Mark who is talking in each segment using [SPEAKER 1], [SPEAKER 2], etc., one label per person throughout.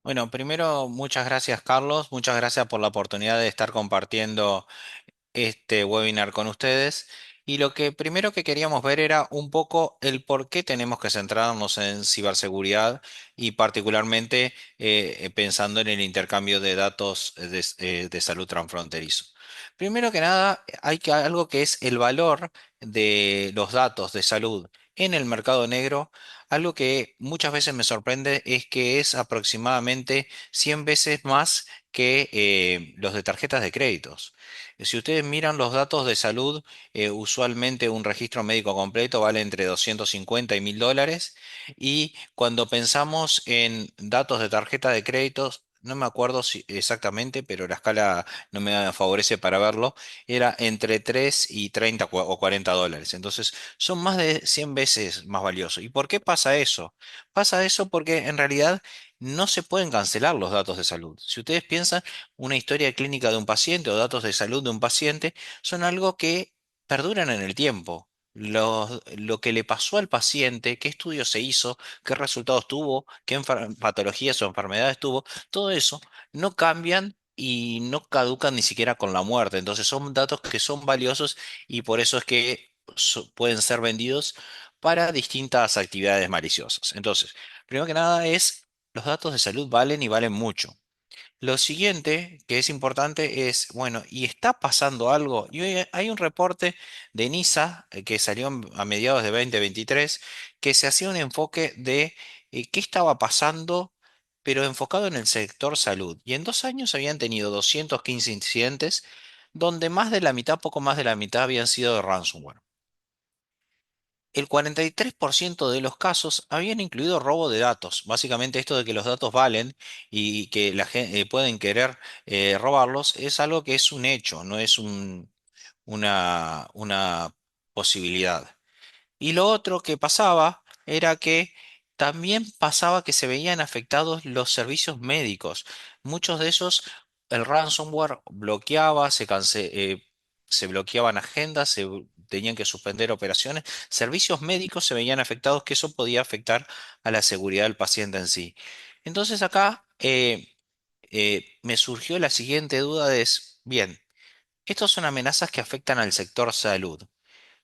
[SPEAKER 1] Bueno, primero, muchas gracias, Carlos. Muchas gracias por la oportunidad de estar compartiendo este webinar con ustedes. Y lo que primero que queríamos ver era un poco el por qué tenemos que centrarnos en ciberseguridad y particularmente pensando en el intercambio de datos de salud transfronterizo. Primero que nada, hay que algo que es el valor de los datos de salud en el mercado negro. Algo que muchas veces me sorprende es que es aproximadamente 100 veces más que los de tarjetas de créditos. Si ustedes miran los datos de salud, usualmente un registro médico completo vale entre 250 y $1000. Y cuando pensamos en datos de tarjeta de créditos, no me acuerdo exactamente, pero la escala no me favorece para verlo, era entre 3 y 30 o $40. Entonces, son más de 100 veces más valiosos. ¿Y por qué pasa eso? Pasa eso porque en realidad no se pueden cancelar los datos de salud. Si ustedes piensan, una historia clínica de un paciente o datos de salud de un paciente son algo que perduran en el tiempo. Lo que le pasó al paciente, qué estudio se hizo, qué resultados tuvo, qué patologías o enfermedades tuvo, todo eso no cambian y no caducan ni siquiera con la muerte. Entonces son datos que son valiosos y por eso es que pueden ser vendidos para distintas actividades maliciosas. Entonces, primero que nada los datos de salud valen y valen mucho. Lo siguiente que es importante es, bueno, ¿y está pasando algo? Y hoy hay un reporte de NISA que salió a mediados de 2023 que se hacía un enfoque de qué estaba pasando, pero enfocado en el sector salud. Y en 2 años habían tenido 215 incidentes, donde más de la mitad, poco más de la mitad habían sido de ransomware. El 43% de los casos habían incluido robo de datos. Básicamente esto de que los datos valen y que la gente pueden querer robarlos es algo que es un hecho, no es una posibilidad. Y lo otro que pasaba era que también pasaba que se veían afectados los servicios médicos. Muchos de esos, el ransomware bloqueaba, se bloqueaban agendas, tenían que suspender operaciones. Servicios médicos se veían afectados, que eso podía afectar a la seguridad del paciente en sí. Entonces acá me surgió la siguiente duda de, bien, estas son amenazas que afectan al sector salud.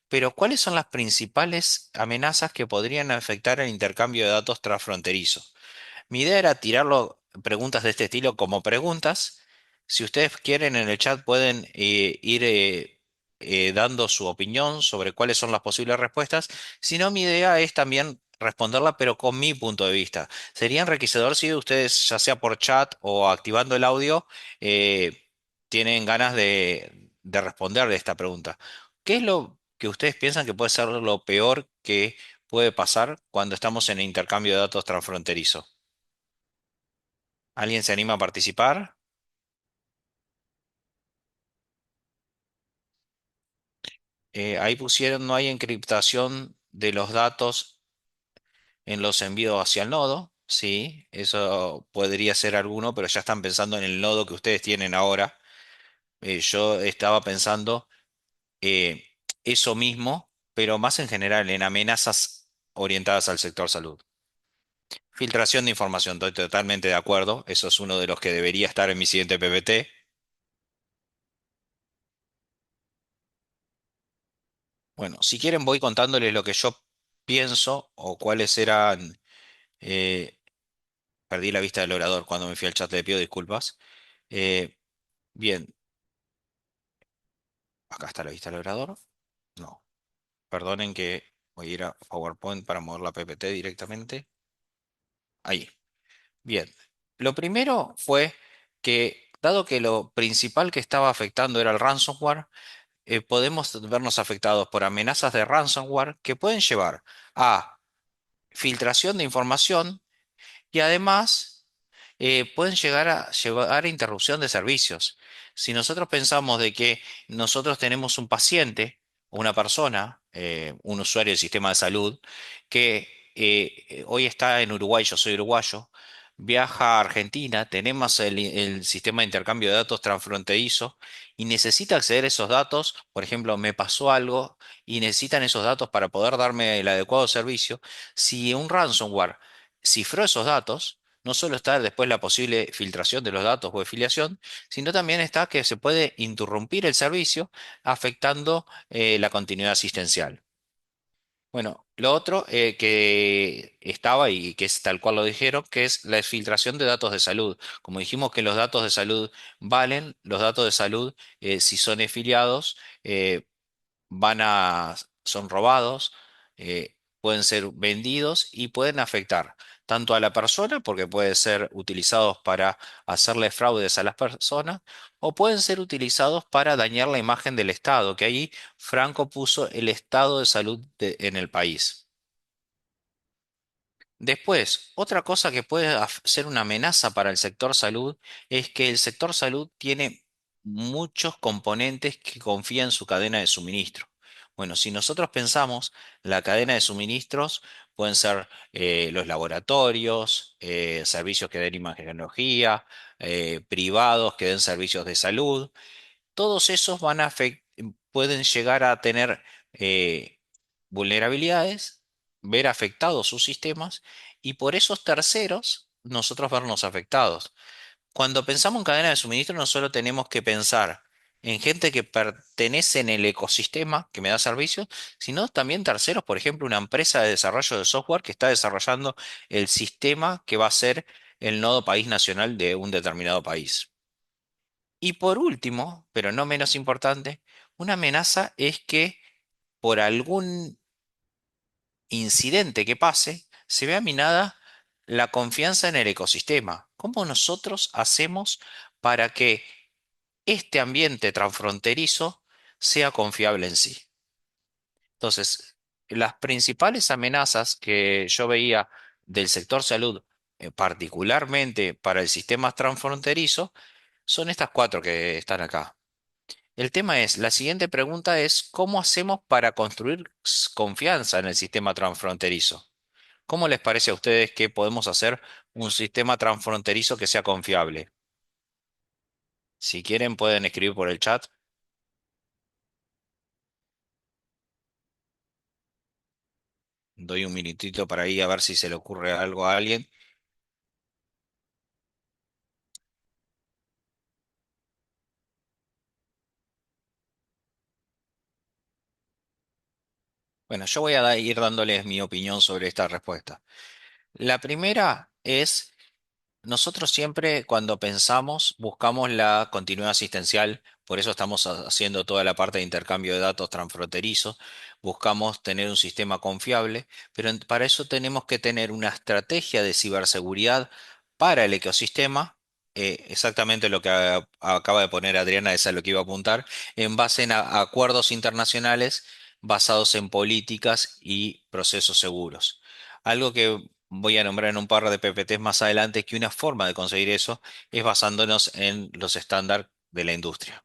[SPEAKER 1] Pero, ¿cuáles son las principales amenazas que podrían afectar el intercambio de datos transfronterizo? Mi idea era tirarlo preguntas de este estilo como preguntas. Si ustedes quieren en el chat pueden ir dando su opinión sobre cuáles son las posibles respuestas. Si no, mi idea es también responderla, pero con mi punto de vista. Sería enriquecedor si ustedes, ya sea por chat o activando el audio, tienen ganas de responder de esta pregunta. ¿Qué es lo que ustedes piensan que puede ser lo peor que puede pasar cuando estamos en el intercambio de datos transfronterizo? ¿Alguien se anima a participar? Ahí pusieron no hay encriptación de los datos en los envíos hacia el nodo. Sí, eso podría ser alguno, pero ya están pensando en el nodo que ustedes tienen ahora. Yo estaba pensando eh, eso mismo, pero más en general en amenazas orientadas al sector salud. Filtración de información, estoy totalmente de acuerdo. Eso es uno de los que debería estar en mi siguiente PPT. Bueno, si quieren voy contándoles lo que yo pienso o cuáles eran. eh, Perdí la vista del orador cuando me fui al chat, le pido disculpas. Eh, Bien, acá está la vista del orador. No, perdonen que voy a ir a PowerPoint para mover la PPT directamente. Ahí. Bien. Lo primero fue que, dado que lo principal que estaba afectando era el ransomware, podemos vernos afectados por amenazas de ransomware que pueden llevar a filtración de información y además pueden llegar a llevar a interrupción de servicios. Si nosotros pensamos de que nosotros tenemos un paciente o una persona, un usuario del sistema de salud, que hoy está en Uruguay, yo soy uruguayo, viaja a Argentina, tenemos el sistema de intercambio de datos transfronterizo y necesita acceder a esos datos, por ejemplo, me pasó algo y necesitan esos datos para poder darme el adecuado servicio. Si un ransomware cifró esos datos, no solo está después la posible filtración de los datos o afiliación, sino también está que se puede interrumpir el servicio afectando la continuidad asistencial. Bueno, lo otro que estaba y que es tal cual lo dijeron, que es la filtración de datos de salud. Como dijimos que los datos de salud valen, los datos de salud, si son afiliados, eh, son robados, pueden ser vendidos y pueden afectar tanto a la persona, porque pueden ser utilizados para hacerle fraudes a las personas, o pueden ser utilizados para dañar la imagen del Estado, que ahí Franco puso el estado de salud en el país. Después, otra cosa que puede ser una amenaza para el sector salud es que el sector salud tiene muchos componentes que confían en su cadena de suministro. Bueno, si nosotros pensamos, la cadena de suministros pueden ser los laboratorios, servicios que den imagenología, privados que den servicios de salud. Todos esos pueden llegar a tener eh, vulnerabilidades, ver afectados sus sistemas y por esos terceros nosotros vernos afectados. Cuando pensamos en cadena de suministro no solo tenemos que pensar en gente que pertenece en el ecosistema que me da servicios, sino también terceros, por ejemplo, una empresa de desarrollo de software que está desarrollando el sistema que va a ser el nodo país nacional de un determinado país. Y por último, pero no menos importante, una amenaza es que por algún incidente que pase, se vea minada la confianza en el ecosistema. ¿Cómo nosotros hacemos para que este ambiente transfronterizo sea confiable en sí? Entonces, las principales amenazas que yo veía del sector salud, particularmente para el sistema transfronterizo, son estas cuatro que están acá. El tema es, la siguiente pregunta es, ¿cómo hacemos para construir confianza en el sistema transfronterizo? ¿Cómo les parece a ustedes que podemos hacer un sistema transfronterizo que sea confiable? Si quieren, pueden escribir por el chat. Doy un minutito para ahí a ver si se le ocurre algo a alguien. Bueno, yo voy a ir dándoles mi opinión sobre esta respuesta. La primera es nosotros siempre cuando pensamos buscamos la continuidad asistencial, por eso estamos haciendo toda la parte de intercambio de datos transfronterizo, buscamos tener un sistema confiable, pero para eso tenemos que tener una estrategia de ciberseguridad para el ecosistema, exactamente lo que acaba de poner Adriana, es a lo que iba a apuntar, en base a acuerdos internacionales basados en políticas y procesos seguros. Algo que voy a nombrar en un par de PPTs más adelante que una forma de conseguir eso es basándonos en los estándares de la industria.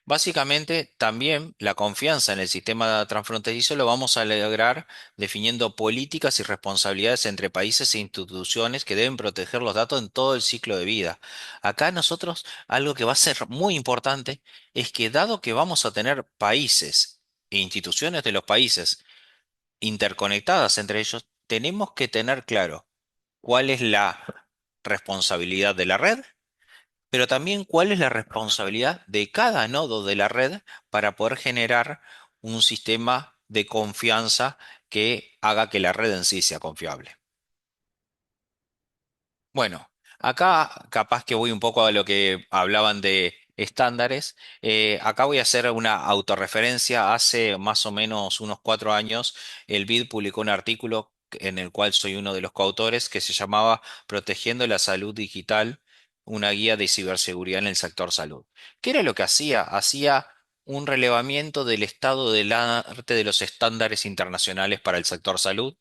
[SPEAKER 1] Básicamente, también la confianza en el sistema transfronterizo lo vamos a lograr definiendo políticas y responsabilidades entre países e instituciones que deben proteger los datos en todo el ciclo de vida. Acá nosotros, algo que va a ser muy importante es que dado que vamos a tener países e instituciones de los países interconectadas entre ellos, tenemos que tener claro cuál es la responsabilidad de la red, pero también cuál es la responsabilidad de cada nodo de la red para poder generar un sistema de confianza que haga que la red en sí sea confiable. Bueno, acá capaz que voy un poco a lo que hablaban de estándares. Acá voy a hacer una autorreferencia. Hace más o menos unos 4 años, el BID publicó un artículo en el cual soy uno de los coautores que se llamaba Protegiendo la Salud Digital, una guía de ciberseguridad en el sector salud. ¿Qué era lo que hacía? Hacía un relevamiento del estado del arte de los estándares internacionales para el sector salud.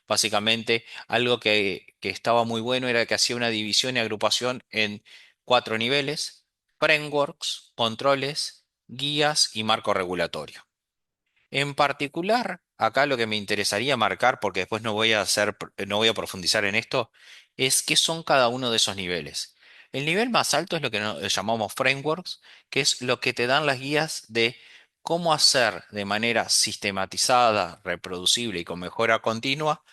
[SPEAKER 1] Básicamente, algo que estaba muy bueno era que hacía una división y agrupación en 4 niveles: frameworks, controles, guías y marco regulatorio. En particular, acá lo que me interesaría marcar, porque después no voy a profundizar en esto, es qué son cada uno de esos niveles. El nivel más alto es lo que llamamos frameworks, que es lo que te dan las guías de cómo hacer de manera sistematizada, reproducible y con mejora continua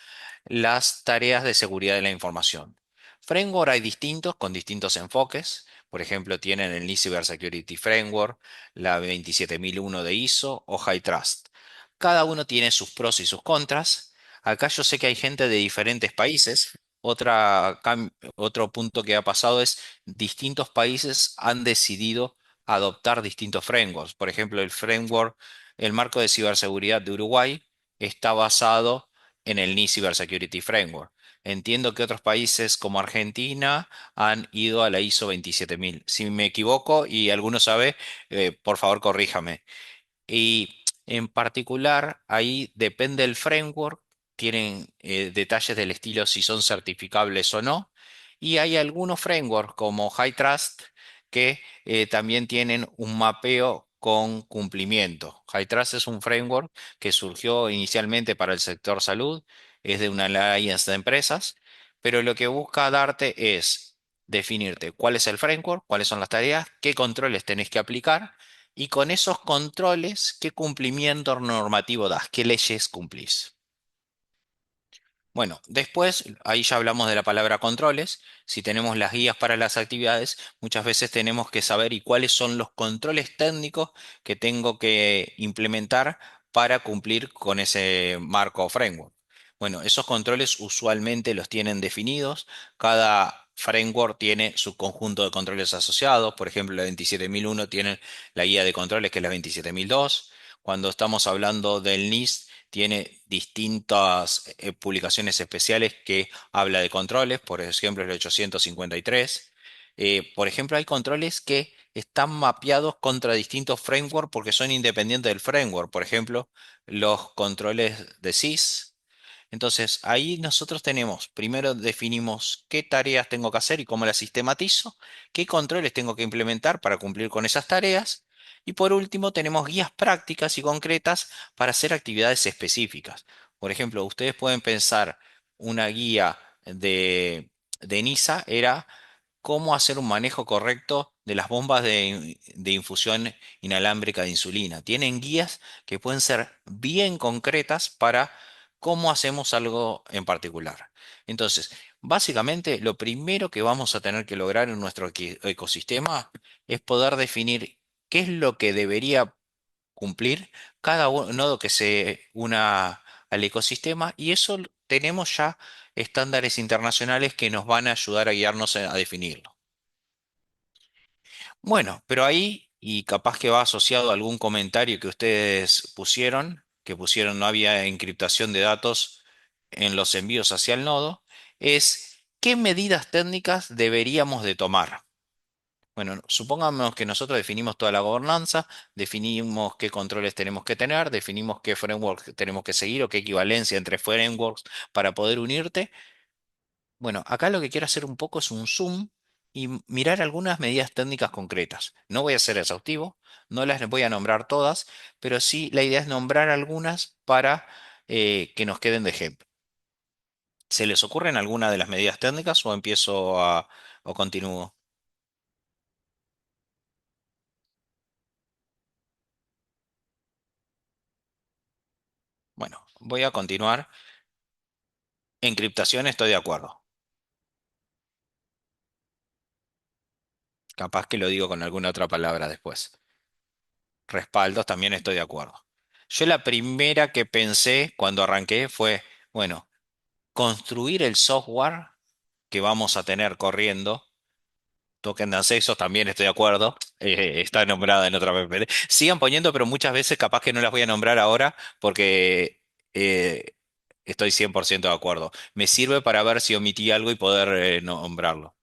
[SPEAKER 1] las tareas de seguridad de la información. Framework hay distintos con distintos enfoques. Por ejemplo, tienen el NIST Cybersecurity Framework, la 27001 de ISO o HITRUST. Cada uno tiene sus pros y sus contras. Acá yo sé que hay gente de diferentes países. Otro punto que ha pasado es distintos países han decidido adoptar distintos frameworks. Por ejemplo, el marco de ciberseguridad de Uruguay está basado en el NIST Cybersecurity Framework. Entiendo que otros países como Argentina han ido a la ISO 27000. Si me equivoco y alguno sabe, por favor corríjame. Y en particular, ahí depende del framework, tienen detalles del estilo si son certificables o no. Y hay algunos frameworks como HITRUST que también tienen un mapeo con cumplimiento. HITRUST es un framework que surgió inicialmente para el sector salud, es de una alliance de empresas, pero lo que busca darte es definirte cuál es el framework, cuáles son las tareas, qué controles tenés que aplicar y con esos controles, ¿qué cumplimiento normativo das? ¿Qué leyes cumplís? Bueno, después, ahí ya hablamos de la palabra controles. Si tenemos las guías para las actividades, muchas veces tenemos que saber y cuáles son los controles técnicos que tengo que implementar para cumplir con ese marco o framework. Bueno, esos controles usualmente los tienen definidos. Cada framework tiene su conjunto de controles asociados. Por ejemplo, la 27001 tiene la guía de controles que es la 27002. Cuando estamos hablando del NIST, tiene distintas publicaciones especiales que habla de controles, por ejemplo el 853. Por ejemplo, hay controles que están mapeados contra distintos frameworks porque son independientes del framework. Por ejemplo, los controles de SIS. Entonces, ahí nosotros tenemos, primero definimos qué tareas tengo que hacer y cómo las sistematizo, qué controles tengo que implementar para cumplir con esas tareas. Y por último, tenemos guías prácticas y concretas para hacer actividades específicas. Por ejemplo, ustedes pueden pensar una guía de NISA era cómo hacer un manejo correcto de las bombas de infusión inalámbrica de insulina. Tienen guías que pueden ser bien concretas para cómo hacemos algo en particular. Entonces, básicamente, lo primero que vamos a tener que lograr en nuestro ecosistema es poder definir qué es lo que debería cumplir cada nodo que se una al ecosistema y eso tenemos ya estándares internacionales que nos van a ayudar a guiarnos a definirlo. Bueno, pero ahí, y capaz que va asociado a algún comentario que ustedes pusieron, que pusieron no había encriptación de datos en los envíos hacia el nodo, es qué medidas técnicas deberíamos de tomar. Bueno, supongamos que nosotros definimos toda la gobernanza, definimos qué controles tenemos que tener, definimos qué framework tenemos que seguir o qué equivalencia entre frameworks para poder unirte. Bueno, acá lo que quiero hacer un poco es un zoom y mirar algunas medidas técnicas concretas. No voy a ser exhaustivo, no las voy a nombrar todas, pero sí la idea es nombrar algunas para que nos queden de ejemplo. ¿Se les ocurren alguna de las medidas técnicas o o continúo? Bueno, voy a continuar. Encriptación estoy de acuerdo. Capaz que lo digo con alguna otra palabra después. Respaldos también estoy de acuerdo. Yo la primera que pensé cuando arranqué fue, bueno, construir el software que vamos a tener corriendo. Token de accesos también estoy de acuerdo. Está nombrada en otra PPT. Sigan poniendo, pero muchas veces capaz que no las voy a nombrar ahora porque eh, estoy 100% de acuerdo. Me sirve para ver si omití algo y poder nombrarlo.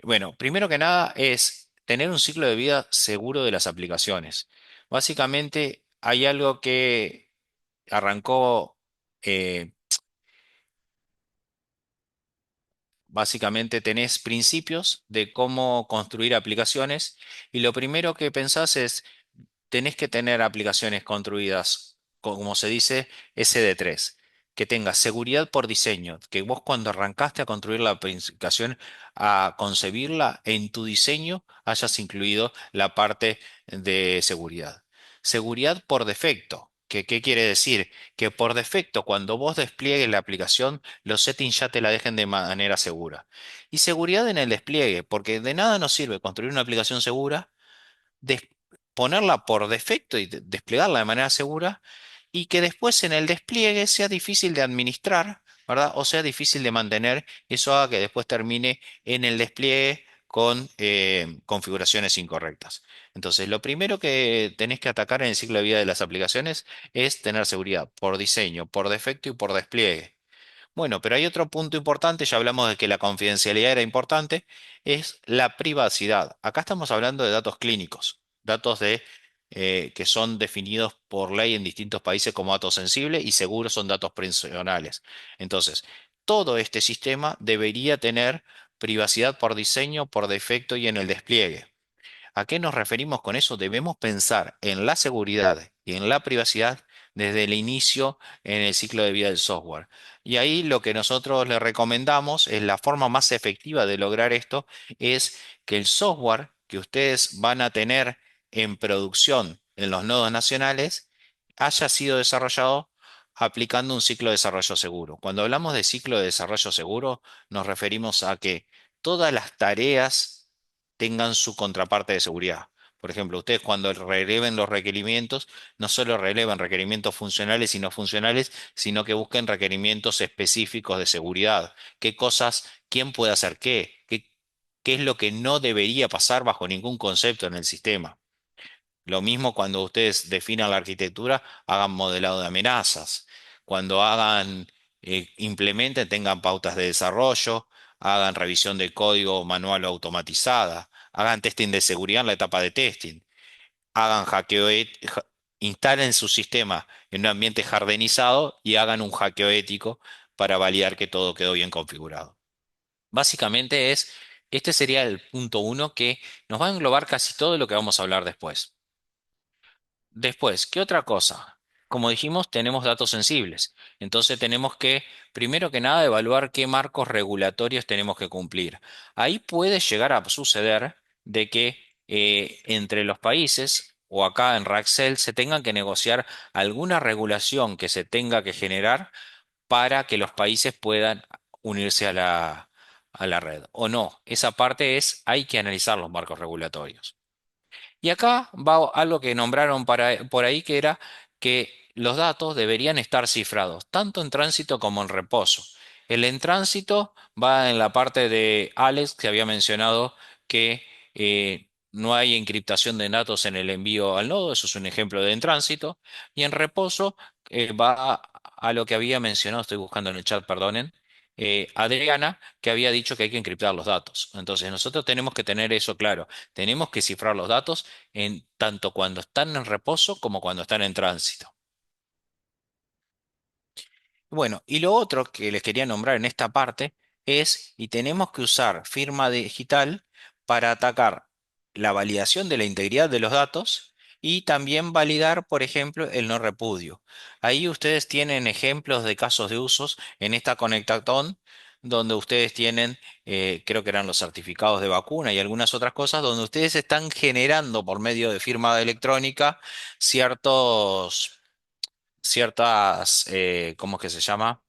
[SPEAKER 1] Bueno, primero que nada es tener un ciclo de vida seguro de las aplicaciones. Básicamente hay algo que arrancó, eh, básicamente tenés principios de cómo construir aplicaciones y lo primero que pensás es, tenés que tener aplicaciones construidas, como se dice, SD3, que tenga seguridad por diseño, que vos cuando arrancaste a construir la aplicación, a concebirla, en tu diseño hayas incluido la parte de seguridad. Seguridad por defecto. ¿Qué quiere decir? Que por defecto, cuando vos despliegues la aplicación, los settings ya te la dejen de manera segura. Y seguridad en el despliegue, porque de nada nos sirve construir una aplicación segura, des- ponerla por defecto y desplegarla de manera segura, y que después en el despliegue sea difícil de administrar, ¿verdad? O sea difícil de mantener, eso haga que después termine en el despliegue con configuraciones incorrectas. Entonces, lo primero que tenés que atacar en el ciclo de vida de las aplicaciones es tener seguridad por diseño, por defecto y por despliegue. Bueno, pero hay otro punto importante, ya hablamos de que la confidencialidad era importante, es la privacidad. Acá estamos hablando de datos clínicos, datos que son definidos por ley en distintos países como datos sensibles y seguros son datos personales. Entonces, todo este sistema debería tener privacidad por diseño, por defecto y en el despliegue. ¿A qué nos referimos con eso? Debemos pensar en la seguridad y en la privacidad desde el inicio en el ciclo de vida del software. Y ahí lo que nosotros le recomendamos es la forma más efectiva de lograr esto, es que el software que ustedes van a tener en producción en los nodos nacionales haya sido desarrollado aplicando un ciclo de desarrollo seguro. Cuando hablamos de ciclo de desarrollo seguro, nos referimos a que todas las tareas tengan su contraparte de seguridad. Por ejemplo, ustedes cuando releven los requerimientos, no solo relevan requerimientos funcionales y no funcionales, sino que busquen requerimientos específicos de seguridad. ¿Qué cosas, quién puede hacer qué es lo que no debería pasar bajo ningún concepto en el sistema? Lo mismo cuando ustedes definan la arquitectura, hagan modelado de amenazas. Cuando implementen, tengan pautas de desarrollo, hagan revisión de código manual o automatizada, hagan testing de seguridad en la etapa de testing, hagan instalen su sistema en un ambiente jardinizado y hagan un hackeo ético para validar que todo quedó bien configurado. Básicamente este sería el punto uno que nos va a englobar casi todo lo que vamos a hablar después. Después, ¿qué otra cosa? Como dijimos, tenemos datos sensibles. Entonces tenemos que, primero que nada, evaluar qué marcos regulatorios tenemos que cumplir. Ahí puede llegar a suceder de que entre los países o acá en Raxel se tengan que negociar alguna regulación que se tenga que generar para que los países puedan unirse a la red. O no, esa parte hay que analizar los marcos regulatorios. Y acá va algo que nombraron por ahí, que era que los datos deberían estar cifrados, tanto en tránsito como en reposo. El en tránsito va en la parte de Alex, que había mencionado que no hay encriptación de datos en el envío al nodo, eso es un ejemplo de en tránsito. Y en reposo va a lo que había mencionado, estoy buscando en el chat, perdonen, Adriana, que había dicho que hay que encriptar los datos. Entonces nosotros tenemos que tener eso claro. Tenemos que cifrar los datos en tanto cuando están en reposo como cuando están en tránsito. Bueno, y lo otro que les quería nombrar en esta parte y tenemos que usar firma digital para atacar la validación de la integridad de los datos y también validar, por ejemplo, el no repudio. Ahí ustedes tienen ejemplos de casos de usos en esta Conectatón, donde ustedes tienen, creo que eran los certificados de vacuna y algunas otras cosas, donde ustedes están generando por medio de firma electrónica ciertos ¿cómo es que se llama?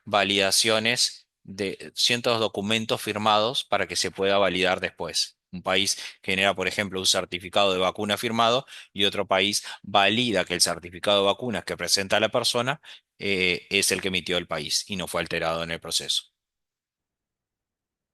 [SPEAKER 1] Validaciones de cientos documentos firmados para que se pueda validar después. Un país genera, por ejemplo, un certificado de vacuna firmado y otro país valida que el certificado de vacunas que presenta la persona es el que emitió el país y no fue alterado en el proceso.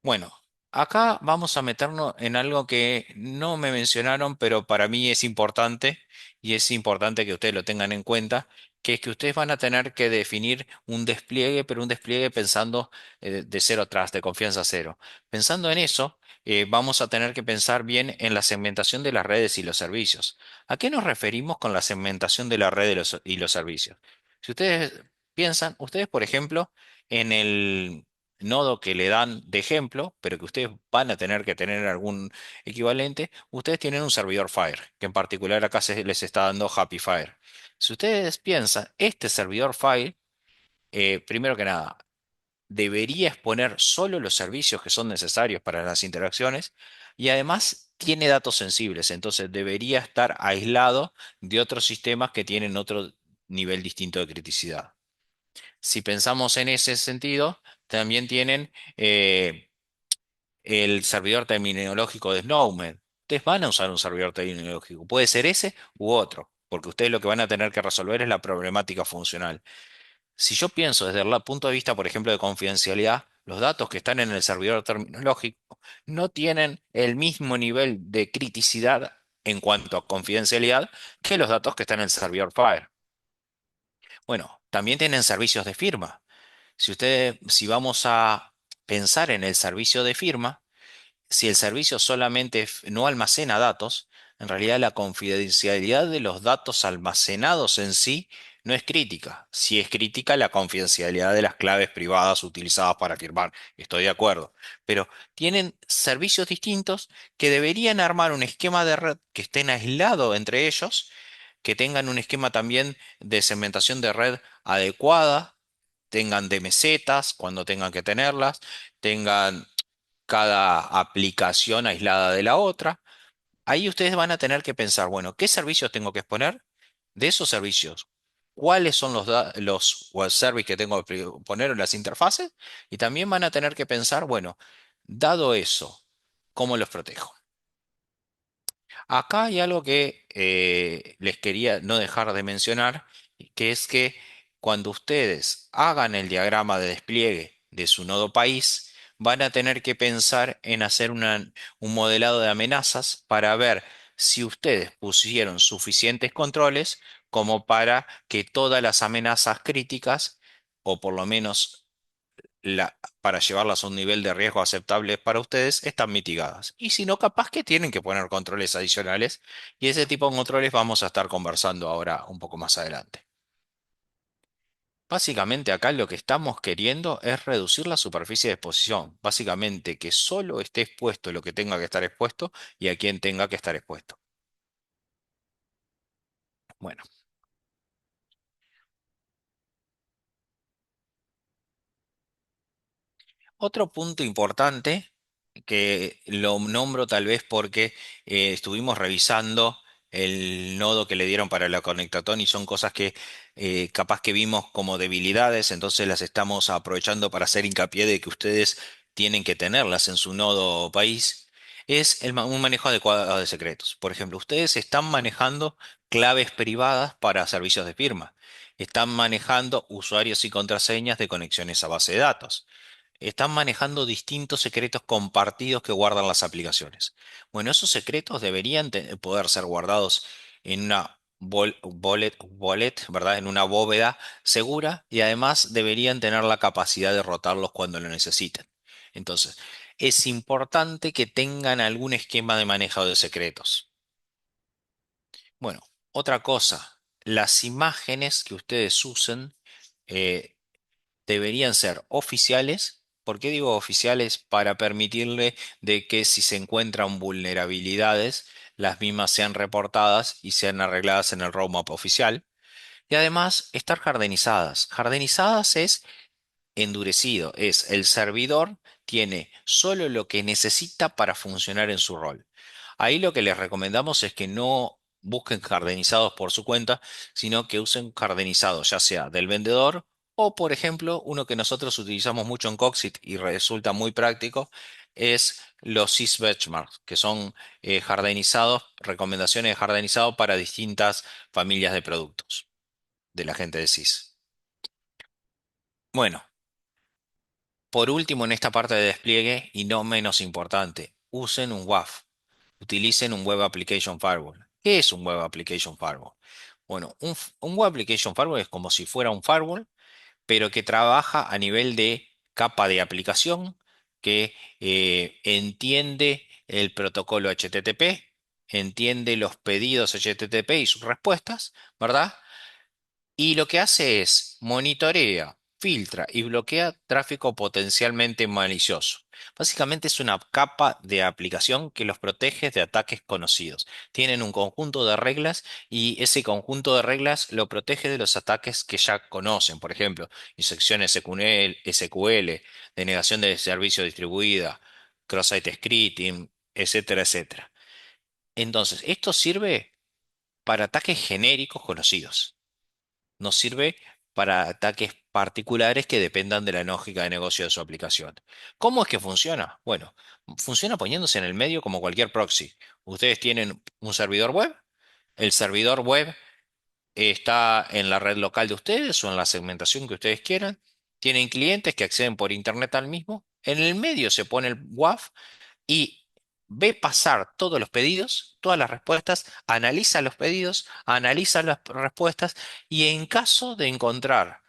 [SPEAKER 1] Bueno, acá vamos a meternos en algo que no me mencionaron, pero para mí es importante y es importante que ustedes lo tengan en cuenta, que es que ustedes van a tener que definir un despliegue, pero un despliegue pensando de cero atrás, de confianza cero. Pensando en eso, vamos a tener que pensar bien en la segmentación de las redes y los servicios. ¿A qué nos referimos con la segmentación de la red y los servicios? Si ustedes piensan, ustedes, por ejemplo, en el nodo que le dan de ejemplo, pero que ustedes van a tener que tener algún equivalente, ustedes tienen un servidor Fire, que en particular acá se les está dando Happy Fire. Si ustedes piensan, este servidor Fire, primero que nada, debería exponer solo los servicios que son necesarios para las interacciones y además tiene datos sensibles, entonces debería estar aislado de otros sistemas que tienen otro nivel distinto de criticidad. Si pensamos en ese sentido, también tienen el servidor terminológico de Snowmed. Ustedes van a usar un servidor terminológico, puede ser ese u otro, porque ustedes lo que van a tener que resolver es la problemática funcional. Si yo pienso desde el punto de vista, por ejemplo, de confidencialidad, los datos que están en el servidor terminológico no tienen el mismo nivel de criticidad en cuanto a confidencialidad que los datos que están en el servidor Fire. Bueno, también tienen servicios de firma. Si vamos a pensar en el servicio de firma, si el servicio solamente no almacena datos, en realidad la confidencialidad de los datos almacenados en sí no es crítica. Si es crítica la confidencialidad de las claves privadas utilizadas para firmar, estoy de acuerdo. Pero tienen servicios distintos que deberían armar un esquema de red que estén aislados entre ellos, que tengan un esquema también de segmentación de red adecuada, tengan de mesetas cuando tengan que tenerlas, tengan cada aplicación aislada de la otra. Ahí ustedes van a tener que pensar, bueno, ¿qué servicios tengo que exponer? De esos servicios, ¿cuáles son los web services que tengo que poner en las interfaces? Y también van a tener que pensar, bueno, dado eso, ¿cómo los protejo? Acá hay algo que les quería no dejar de mencionar, que es que cuando ustedes hagan el diagrama de despliegue de su nodo país, van a tener que pensar en hacer un modelado de amenazas para ver si ustedes pusieron suficientes controles como para que todas las amenazas críticas, o por lo menos para llevarlas a un nivel de riesgo aceptable para ustedes, están mitigadas. Y si no, capaz que tienen que poner controles adicionales. Y ese tipo de controles vamos a estar conversando ahora un poco más adelante. Básicamente acá lo que estamos queriendo es reducir la superficie de exposición. Básicamente que solo esté expuesto lo que tenga que estar expuesto y a quien tenga que estar expuesto. Bueno. Otro punto importante que lo nombro tal vez porque estuvimos revisando el nodo que le dieron para la conectatón y son cosas que capaz que vimos como debilidades, entonces las estamos aprovechando para hacer hincapié de que ustedes tienen que tenerlas en su nodo país, es un manejo adecuado de secretos. Por ejemplo, ustedes están manejando claves privadas para servicios de firma, están manejando usuarios y contraseñas de conexiones a base de datos, están manejando distintos secretos compartidos que guardan las aplicaciones. Bueno, esos secretos deberían poder ser guardados en una wallet, ¿verdad? En una bóveda segura y además deberían tener la capacidad de rotarlos cuando lo necesiten. Entonces, es importante que tengan algún esquema de manejo de secretos. Bueno, otra cosa, las imágenes que ustedes usen eh, deberían ser oficiales. ¿Por qué digo oficiales? Para permitirle de que si se encuentran vulnerabilidades, las mismas sean reportadas y sean arregladas en el roadmap oficial. Y además, estar jardinizadas. Jardinizadas es endurecido, es el servidor tiene solo lo que necesita para funcionar en su rol. Ahí lo que les recomendamos es que no busquen jardinizados por su cuenta, sino que usen jardinizados, ya sea del vendedor o, por ejemplo, uno que nosotros utilizamos mucho en Coxit y resulta muy práctico, es los SIS Benchmarks, que son jardinizados, recomendaciones de jardinizado para distintas familias de productos de la gente de SIS. Bueno. Por último, en esta parte de despliegue, y no menos importante, usen un WAF, utilicen un Web Application Firewall. ¿Qué es un Web Application Firewall? Bueno, un Web Application Firewall es como si fuera un firewall, pero que trabaja a nivel de capa de aplicación, que entiende el protocolo HTTP, entiende los pedidos HTTP y sus respuestas, ¿verdad? Y lo que hace es monitorea, filtra y bloquea tráfico potencialmente malicioso. Básicamente es una capa de aplicación que los protege de ataques conocidos. Tienen un conjunto de reglas y ese conjunto de reglas lo protege de los ataques que ya conocen. Por ejemplo, inyección SQL, denegación de servicio distribuida, cross-site scripting, etcétera, etcétera. Entonces, esto sirve para ataques genéricos conocidos. nos sirve para ataques particulares que dependan de la lógica de negocio de su aplicación. ¿Cómo es que funciona? Bueno, funciona poniéndose en el medio como cualquier proxy. Ustedes tienen un servidor web, el servidor web está en la red local de ustedes o en la segmentación que ustedes quieran. Tienen clientes que acceden por internet al mismo. En el medio se pone el WAF y ve pasar todos los pedidos, todas las respuestas, analiza los pedidos, analiza las respuestas y en caso de encontrar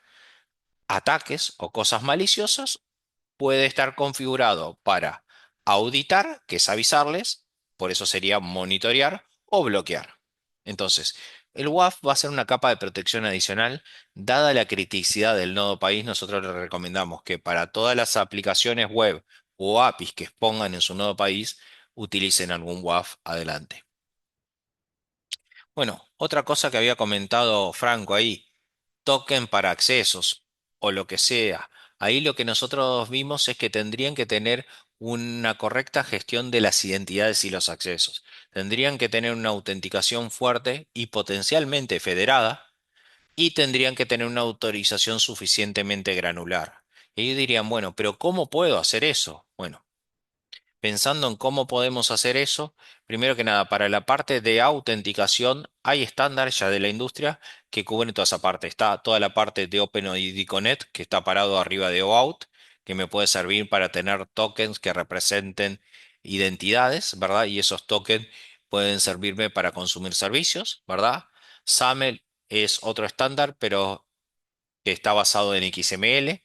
[SPEAKER 1] ataques o cosas maliciosas, puede estar configurado para auditar, que es avisarles, por eso sería monitorear o bloquear. Entonces, el WAF va a ser una capa de protección adicional. Dada la criticidad del nodo país, nosotros le recomendamos que para todas las aplicaciones web o APIs que expongan en su nodo país, utilicen algún WAF adelante. Bueno, otra cosa que había comentado Franco ahí, token para accesos o lo que sea. Ahí lo que nosotros vimos es que tendrían que tener una correcta gestión de las identidades y los accesos. Tendrían que tener una autenticación fuerte y potencialmente federada y tendrían que tener una autorización suficientemente granular. Y ellos dirían, bueno, pero ¿cómo puedo hacer eso? Bueno. Pensando en cómo podemos hacer eso, primero que nada, para la parte de autenticación hay estándares ya de la industria que cubren toda esa parte. Está toda la parte de OpenID Connect que está parado arriba de OAuth, que me puede servir para tener tokens que representen identidades, ¿verdad? Y esos tokens pueden servirme para consumir servicios, ¿verdad? SAML es otro estándar, pero que está basado en XML.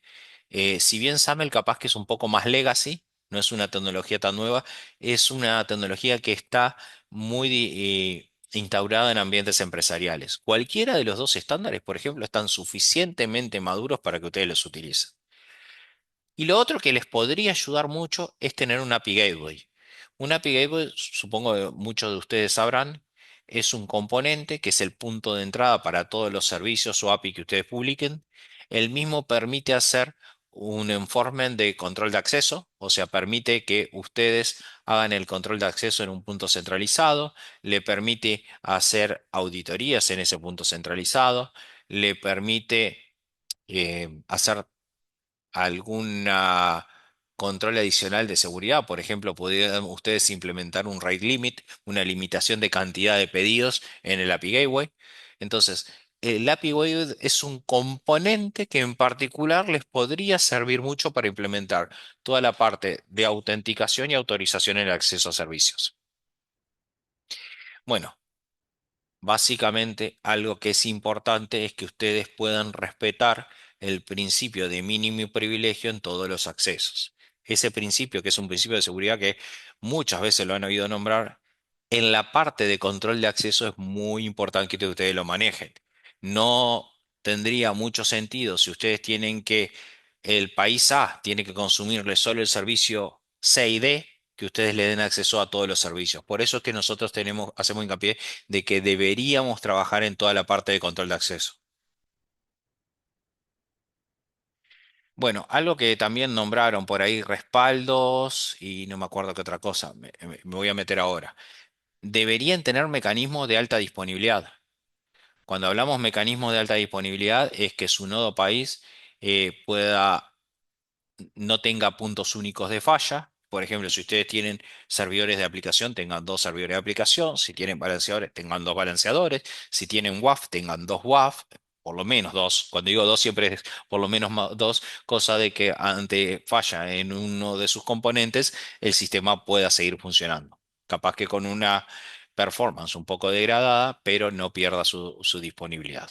[SPEAKER 1] Si bien SAML capaz que es un poco más legacy, no es una tecnología tan nueva, es una tecnología que está muy instaurada en ambientes empresariales. Cualquiera de los dos estándares, por ejemplo, están suficientemente maduros para que ustedes los utilicen. Y lo otro que les podría ayudar mucho es tener un API Gateway. Un API Gateway, supongo que muchos de ustedes sabrán, es un componente que es el punto de entrada para todos los servicios o API que ustedes publiquen. El mismo permite hacer un enforcement de control de acceso, o sea, permite que ustedes hagan el control de acceso en un punto centralizado, le permite hacer auditorías en ese punto centralizado, le permite hacer alguna control adicional de seguridad. Por ejemplo, podrían ustedes implementar un rate limit, una limitación de cantidad de pedidos en el API Gateway. Entonces, el API Gateway es un componente que en particular les podría servir mucho para implementar toda la parte de autenticación y autorización en el acceso a servicios. Bueno. Básicamente, algo que es importante es que ustedes puedan respetar el principio de mínimo privilegio en todos los accesos. Ese principio, que es un principio de seguridad que muchas veces lo han oído nombrar, en la parte de control de acceso es muy importante que ustedes lo manejen. No tendría mucho sentido si ustedes tienen que, el país A tiene que consumirle solo el servicio C y D, que ustedes le den acceso a todos los servicios. Por eso es que nosotros hacemos hincapié de que deberíamos trabajar en toda la parte de control de acceso. Bueno, algo que también nombraron por ahí, respaldos y no me acuerdo qué otra cosa, me voy a meter ahora. Deberían tener mecanismos de alta disponibilidad. Cuando hablamos mecanismos de alta disponibilidad es que su nodo país pueda no tenga puntos únicos de falla. Por ejemplo, si ustedes tienen servidores de aplicación, tengan dos servidores de aplicación. Si tienen balanceadores, tengan dos balanceadores. Si tienen WAF, tengan dos WAF, por lo menos dos. Cuando digo dos, siempre es por lo menos dos, cosa de que ante falla en uno de sus componentes, el sistema pueda seguir funcionando. Capaz que con una performance un poco degradada, pero no pierda su disponibilidad.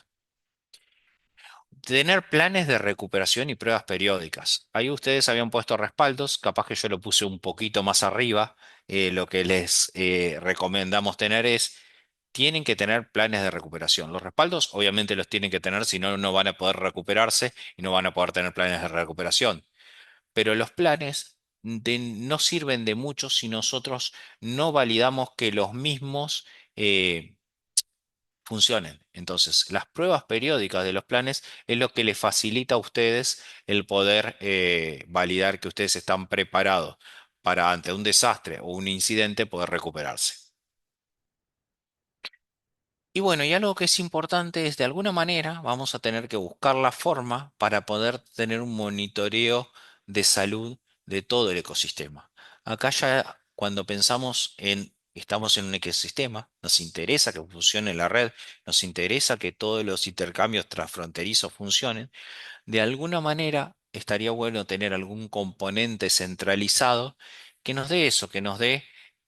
[SPEAKER 1] Tener planes de recuperación y pruebas periódicas. Ahí ustedes habían puesto respaldos, capaz que yo lo puse un poquito más arriba. Lo que les recomendamos tener es, tienen que tener planes de recuperación. Los respaldos obviamente los tienen que tener, si no, no van a poder recuperarse y no van a poder tener planes de recuperación. Pero los planes no sirven de mucho si nosotros no validamos que los mismos funcionen. Entonces, las pruebas periódicas de los planes es lo que les facilita a ustedes el poder validar que ustedes están preparados para ante un desastre o un incidente poder recuperarse. Y bueno, y algo que es importante es de alguna manera vamos a tener que buscar la forma para poder tener un monitoreo de salud de todo el ecosistema. Acá ya cuando pensamos en, estamos en un ecosistema, nos interesa que funcione la red, nos interesa que todos los intercambios transfronterizos funcionen. De alguna manera estaría bueno tener algún componente centralizado que nos dé eso, que nos dé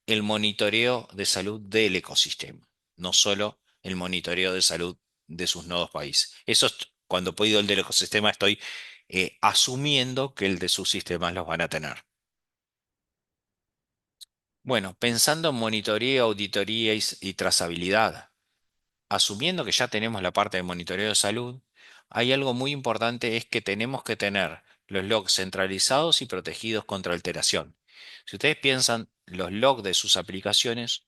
[SPEAKER 1] el monitoreo de salud del ecosistema, no solo el monitoreo de salud de sus nodos países. Eso es cuando puedo el del ecosistema estoy asumiendo que el de sus sistemas los van a tener. Bueno, pensando en monitoreo, auditoría y trazabilidad. Asumiendo que ya tenemos la parte de monitoreo de salud, hay algo muy importante, es que tenemos que tener los logs centralizados y protegidos contra alteración. Si ustedes piensan, los logs de sus aplicaciones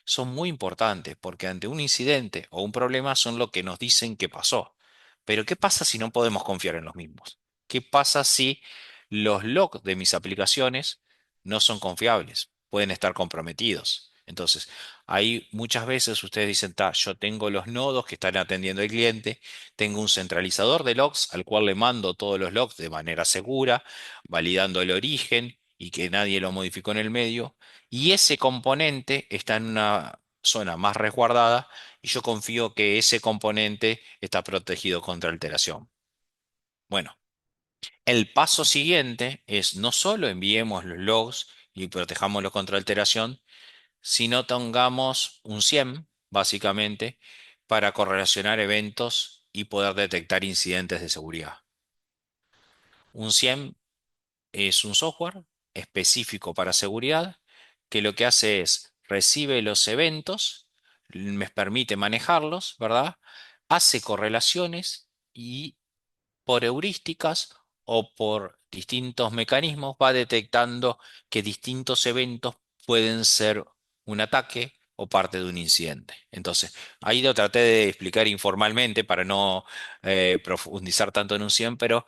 [SPEAKER 1] son muy importantes porque ante un incidente o un problema son lo que nos dicen que pasó. Pero ¿qué pasa si no podemos confiar en los mismos? ¿Qué pasa si los logs de mis aplicaciones no son confiables? Pueden estar comprometidos. Entonces, ahí muchas veces ustedes dicen, "Ta, yo tengo los nodos que están atendiendo al cliente, tengo un centralizador de logs al cual le mando todos los logs de manera segura, validando el origen y que nadie lo modificó en el medio, y ese componente está en una zona más resguardada y yo confío que ese componente está protegido contra alteración. Bueno, el paso siguiente es no solo enviemos los logs y protejámoslos contra alteración, sino tengamos un SIEM, básicamente, para correlacionar eventos y poder detectar incidentes de seguridad. Un SIEM es un software específico para seguridad que lo que hace es recibe los eventos, me permite manejarlos, ¿verdad? Hace correlaciones y por heurísticas o por distintos mecanismos va detectando que distintos eventos pueden ser un ataque o parte de un incidente. Entonces, ahí lo traté de explicar informalmente para no profundizar tanto en un 100, pero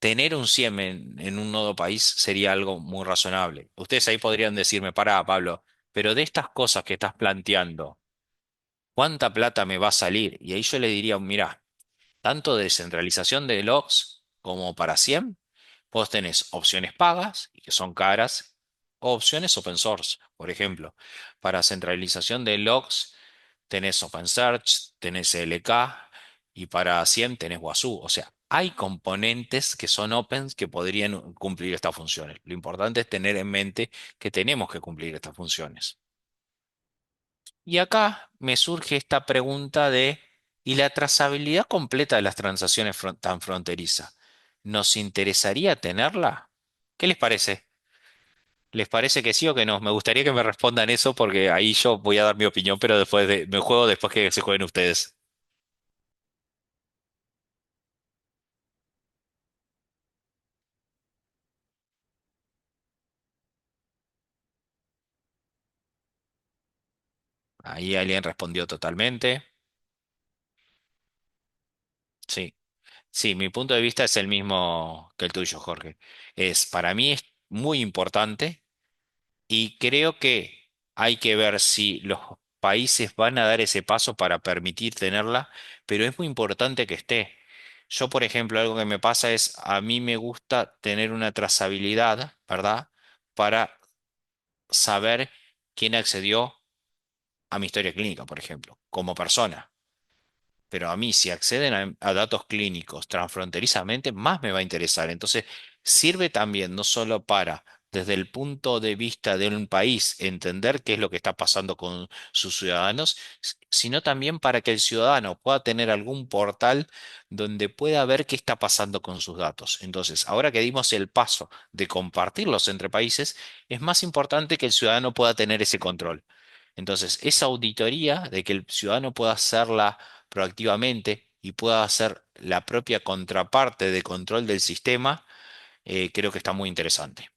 [SPEAKER 1] tener un SIEM en un nodo país sería algo muy razonable. Ustedes ahí podrían decirme, pará, Pablo, pero de estas cosas que estás planteando, ¿cuánta plata me va a salir? Y ahí yo le diría, mirá, tanto de descentralización de logs como para SIEM, vos tenés opciones pagas, y que son caras, o opciones open source. Por ejemplo, para centralización de logs tenés OpenSearch, tenés LK y para SIEM tenés Wazoo. O sea, hay componentes que son opens que podrían cumplir estas funciones. Lo importante es tener en mente que tenemos que cumplir estas funciones. Y acá me surge esta pregunta de, ¿y la trazabilidad completa de las transacciones tan fronterizas? ¿Nos interesaría tenerla? ¿Qué les parece? ¿Les parece que sí o que no? Me gustaría que me respondan eso porque ahí yo voy a dar mi opinión, pero me juego después que se jueguen ustedes. Ahí alguien respondió totalmente. Sí, sí, mi punto de vista es el mismo que el tuyo, Jorge. Para mí es muy importante. Y creo que hay que ver si los países van a dar ese paso para permitir tenerla, pero es muy importante que esté. Yo, por ejemplo, algo que me pasa es, a mí me gusta tener una trazabilidad, ¿verdad? Para saber quién accedió a mi historia clínica, por ejemplo, como persona. Pero a mí, si acceden a datos clínicos transfronterizamente, más me va a interesar. Entonces, sirve también no solo para, desde el punto de vista de un país, entender qué es lo que está pasando con sus ciudadanos, sino también para que el ciudadano pueda tener algún portal donde pueda ver qué está pasando con sus datos. Entonces, ahora que dimos el paso de compartirlos entre países, es más importante que el ciudadano pueda tener ese control. Entonces, esa auditoría de que el ciudadano pueda hacerla proactivamente y pueda hacer la propia contraparte de control del sistema, creo que está muy interesante.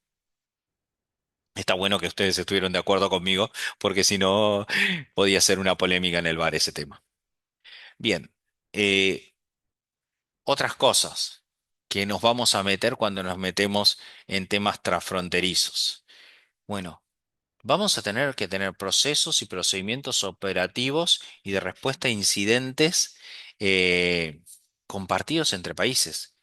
[SPEAKER 1] Está bueno que ustedes estuvieron de acuerdo conmigo, porque si no, podía ser una polémica en el bar ese tema. Bien, eh, otras cosas que nos vamos a meter cuando nos metemos en temas transfronterizos. Bueno, Vamos a tener que tener procesos y procedimientos operativos y de respuesta a incidentes eh, compartidos entre países.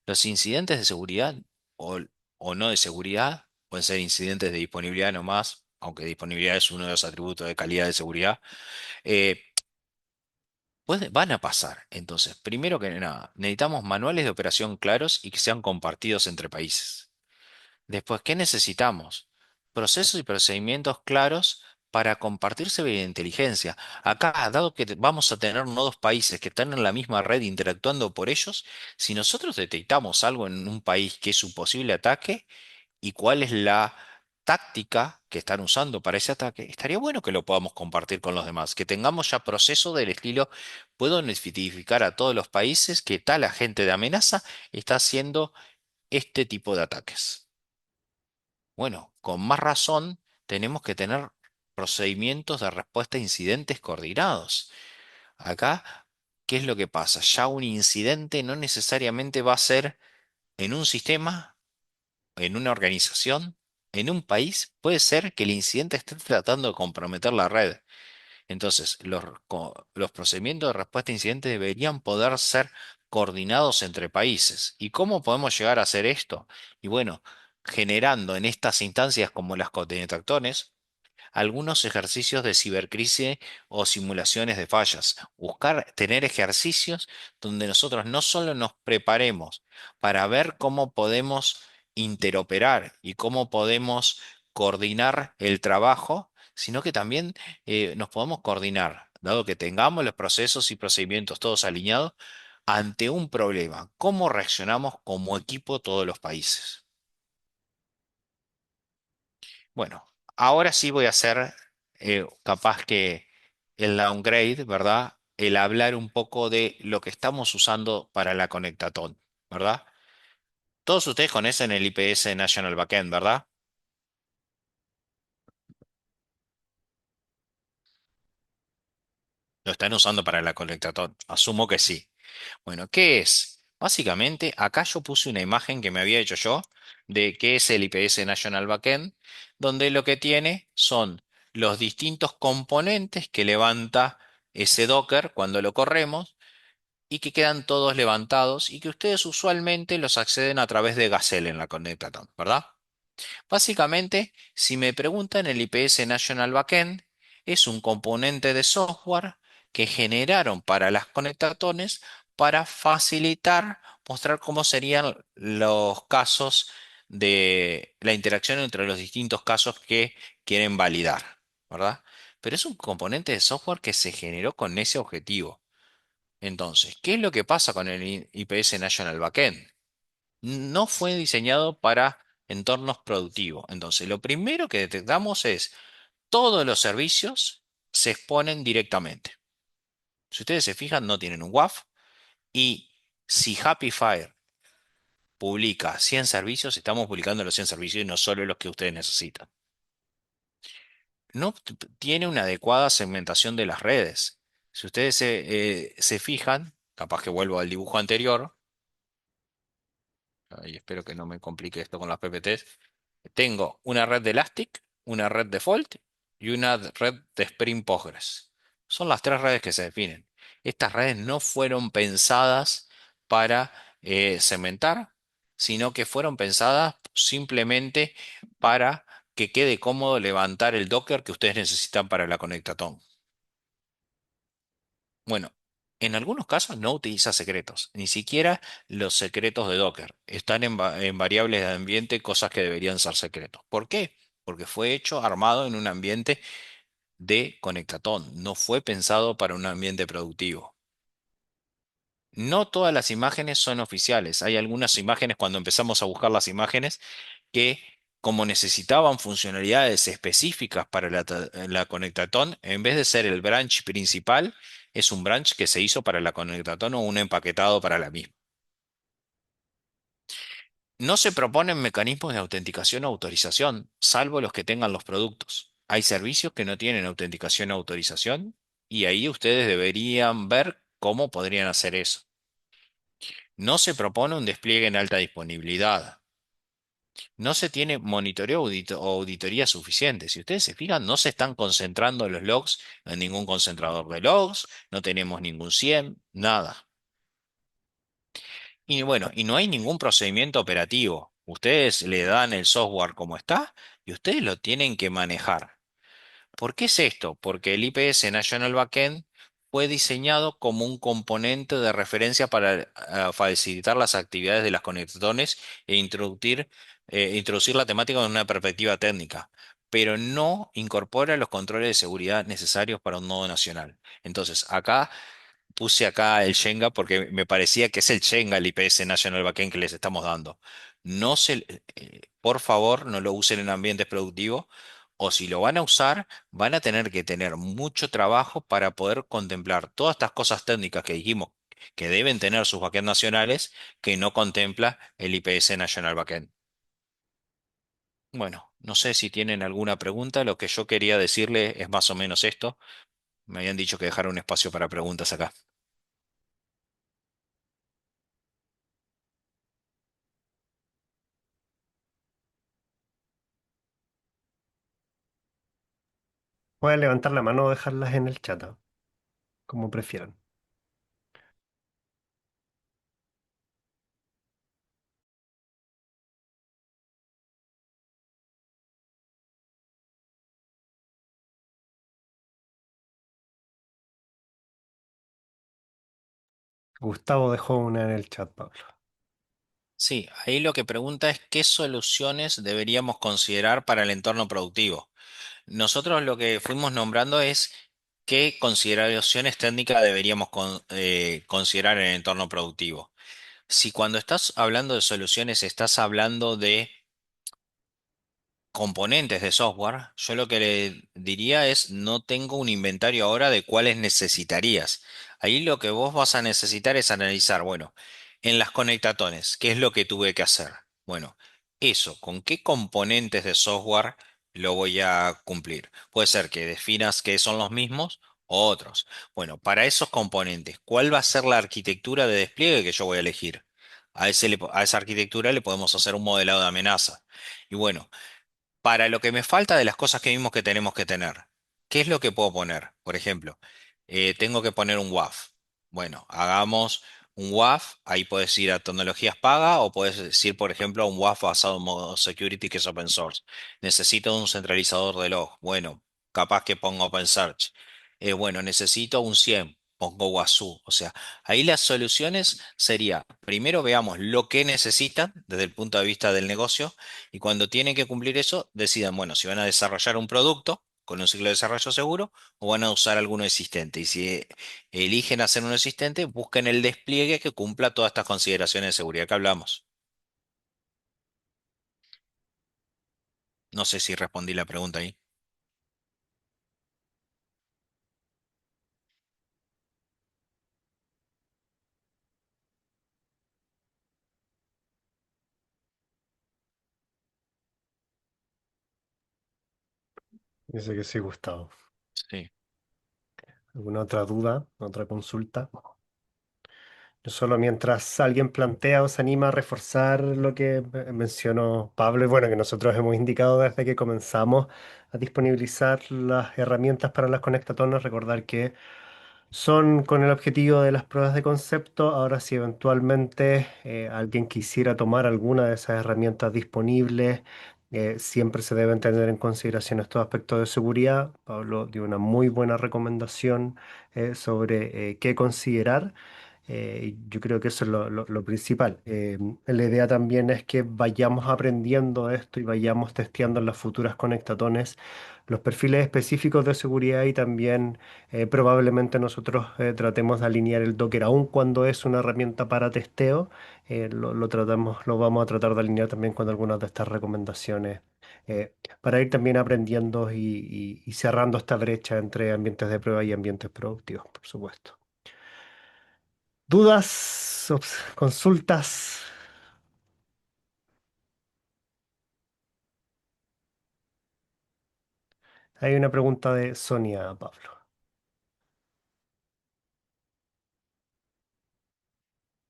[SPEAKER 1] Los incidentes de seguridad o, o no de seguridad pueden ser incidentes de disponibilidad nomás, aunque disponibilidad es uno de los atributos de calidad de seguridad. eh, van a pasar. Entonces, primero que nada, necesitamos manuales de operación claros y que sean compartidos entre países. Después, ¿qué necesitamos? Procesos y procedimientos claros para compartir ciberinteligencia. Acá, dado que vamos a tener nodos países que están en la misma red interactuando por ellos, si nosotros detectamos algo en un país que es un posible ataque y cuál es la táctica que están usando para ese ataque, estaría bueno que lo podamos compartir con los demás, que tengamos ya procesos del estilo, puedo notificar a todos los países que tal agente de amenaza está haciendo este tipo de ataques. Bueno, con más razón tenemos que tener procedimientos de respuesta a incidentes coordinados. Acá, ¿qué es lo que pasa? Ya un incidente no necesariamente va a ser en un sistema, en una organización, en un país. Puede ser que el incidente esté tratando de comprometer la red. Entonces, los procedimientos de respuesta a incidentes deberían poder ser coordinados entre países. ¿Y cómo podemos llegar a hacer esto? Y bueno, generando en estas instancias como las codetractones algunos ejercicios de cibercrisis o simulaciones de fallas. Buscar tener ejercicios donde nosotros no solo nos preparemos para ver cómo podemos interoperar y cómo podemos coordinar el trabajo, sino que también nos podemos coordinar, dado que tengamos los procesos y procedimientos todos alineados ante un problema. ¿Cómo reaccionamos como equipo todos los países? Bueno, ahora sí voy a hacer capaz que el downgrade, ¿verdad? El hablar un poco de lo que estamos usando para la Conectatón, ¿verdad? Todos ustedes conocen el IPS National Backend, ¿verdad? Lo están usando para la Conectatón. Asumo que sí. Bueno, ¿qué es? Básicamente, acá yo puse una imagen que me había hecho yo de qué es el IPS National Backend, donde lo que tiene son los distintos componentes que levanta ese Docker cuando lo corremos y que quedan todos levantados y que ustedes usualmente los acceden a través de Gazelle en la Connectaton, ¿verdad? Básicamente, si me preguntan, el IPS National Backend es un componente de software que generaron para las conectatones para facilitar, mostrar cómo serían los casos de la interacción entre los distintos casos que quieren validar, ¿verdad? Pero es un componente de software que se generó con ese objetivo. Entonces, ¿qué es lo que pasa con el IPS National Backend? No fue diseñado para entornos productivos. Entonces, lo primero que detectamos es todos los servicios se exponen directamente. Si ustedes se fijan, no tienen un WAF y si Happy Fire publica 100 servicios, estamos publicando los 100 servicios y no solo los que ustedes necesitan. No tiene una adecuada segmentación de las redes. Si ustedes se fijan, capaz que vuelvo al dibujo anterior, y espero que no me complique esto con las PPTs. Tengo una red de Elastic, una red de Default y una red de Spring Postgres. Son las tres redes que se definen. Estas redes no fueron pensadas para cementar, sino que fueron pensadas simplemente para que quede cómodo levantar el Docker que ustedes necesitan para la Conectatón. Bueno, en algunos casos no utiliza secretos, ni siquiera los secretos de Docker. Están en variables de ambiente, cosas que deberían ser secretos. ¿Por qué? Porque fue hecho, armado en un ambiente de conectatón, no fue pensado para un ambiente productivo. No todas las imágenes son oficiales. Hay algunas imágenes, cuando empezamos a buscar las imágenes, que como necesitaban funcionalidades específicas para la Conectatón, en vez de ser el branch principal, es un branch que se hizo para la Conectatón o un empaquetado para la misma. No se proponen mecanismos de autenticación o autorización, salvo los que tengan los productos. Hay servicios que no tienen autenticación o autorización y ahí ustedes deberían ver cómo podrían hacer eso. No se propone un despliegue en alta disponibilidad. No se tiene monitoreo o auditoría suficiente. Si ustedes se fijan, no se están concentrando los logs en ningún concentrador de logs, no tenemos ningún SIEM, nada. Y bueno, y no hay ningún procedimiento operativo. Ustedes le dan el software como está y ustedes lo tienen que manejar. ¿Por qué es esto? Porque el IPS National Backend fue diseñado como un componente de referencia para facilitar las actividades de las conectones e introducir la temática en una perspectiva técnica, pero no incorpora los controles de seguridad necesarios para un nodo nacional. Entonces, acá puse acá el Shenga porque me parecía que es el Shenga el IPS National Backend que les estamos dando. No se, por favor, no lo usen en ambientes productivos o si lo van a usar, van a tener que tener mucho trabajo para poder contemplar todas estas cosas técnicas que dijimos que deben tener sus backends nacionales que no contempla el IPS National Backend. Bueno, no sé si tienen alguna pregunta. Lo que yo quería decirle es más o menos esto. Me habían dicho que dejara un espacio para preguntas acá.
[SPEAKER 2] Pueden levantar la mano o dejarlas en el chat, ¿ah? Como prefieran. Gustavo dejó una en el chat, Pablo.
[SPEAKER 1] Sí, ahí lo que pregunta es qué soluciones deberíamos considerar para el entorno productivo. Nosotros lo que fuimos nombrando es qué consideraciones técnicas deberíamos considerar en el entorno productivo. Si cuando estás hablando de soluciones estás hablando de componentes de software, yo lo que le diría es no tengo un inventario ahora de cuáles necesitarías. Ahí lo que vos vas a necesitar es analizar, bueno, en las conectatones, ¿qué es lo que tuve que hacer? Bueno, eso, ¿con qué componentes de software lo voy a cumplir? Puede ser que definas que son los mismos o otros. Bueno, para esos componentes, ¿cuál va a ser la arquitectura de despliegue que yo voy a elegir? A esa arquitectura le podemos hacer un modelado de amenaza. Y bueno, para lo que me falta de las cosas que vimos que tenemos que tener. ¿Qué es lo que puedo poner? Por ejemplo, tengo que poner un WAF. Bueno, hagamos un WAF, ahí puedes ir a tecnologías paga o puedes ir, por ejemplo, a un WAF basado en modo security que es open source. Necesito un centralizador de log. Bueno, capaz que pongo OpenSearch. Bueno, necesito un SIEM. Pongo Wasu. O sea, ahí las soluciones sería, primero veamos lo que necesitan desde el punto de vista del negocio y cuando tienen que cumplir eso, decidan, bueno, si van a desarrollar un producto con un ciclo de desarrollo seguro o van a usar alguno existente. Y si eligen hacer uno existente, busquen el despliegue que cumpla todas estas consideraciones de seguridad que hablamos. No sé si respondí la pregunta ahí.
[SPEAKER 2] Dice que sí, Gustavo.
[SPEAKER 1] Sí.
[SPEAKER 2] ¿Alguna otra duda? ¿Otra consulta? Yo solo mientras alguien plantea o se anima a reforzar lo que mencionó Pablo, y bueno, que nosotros hemos indicado desde que comenzamos a disponibilizar las herramientas para las conectatonas, recordar que son con el objetivo de las pruebas de concepto. Ahora, si eventualmente alguien quisiera tomar alguna de esas herramientas disponibles, siempre se deben tener en consideración estos aspectos de seguridad. Pablo dio una muy buena recomendación sobre qué considerar. Yo creo que eso es lo principal. La idea también es que vayamos aprendiendo esto y vayamos testeando en las futuras conectatones los perfiles específicos de seguridad y también probablemente nosotros tratemos de alinear el Docker, aun cuando es una herramienta para testeo, lo vamos a tratar de alinear también con algunas de estas recomendaciones para ir también aprendiendo y cerrando esta brecha entre ambientes de prueba y ambientes productivos, por supuesto. ¿Dudas? ¿Consultas? Hay una pregunta de Sonia, Pablo.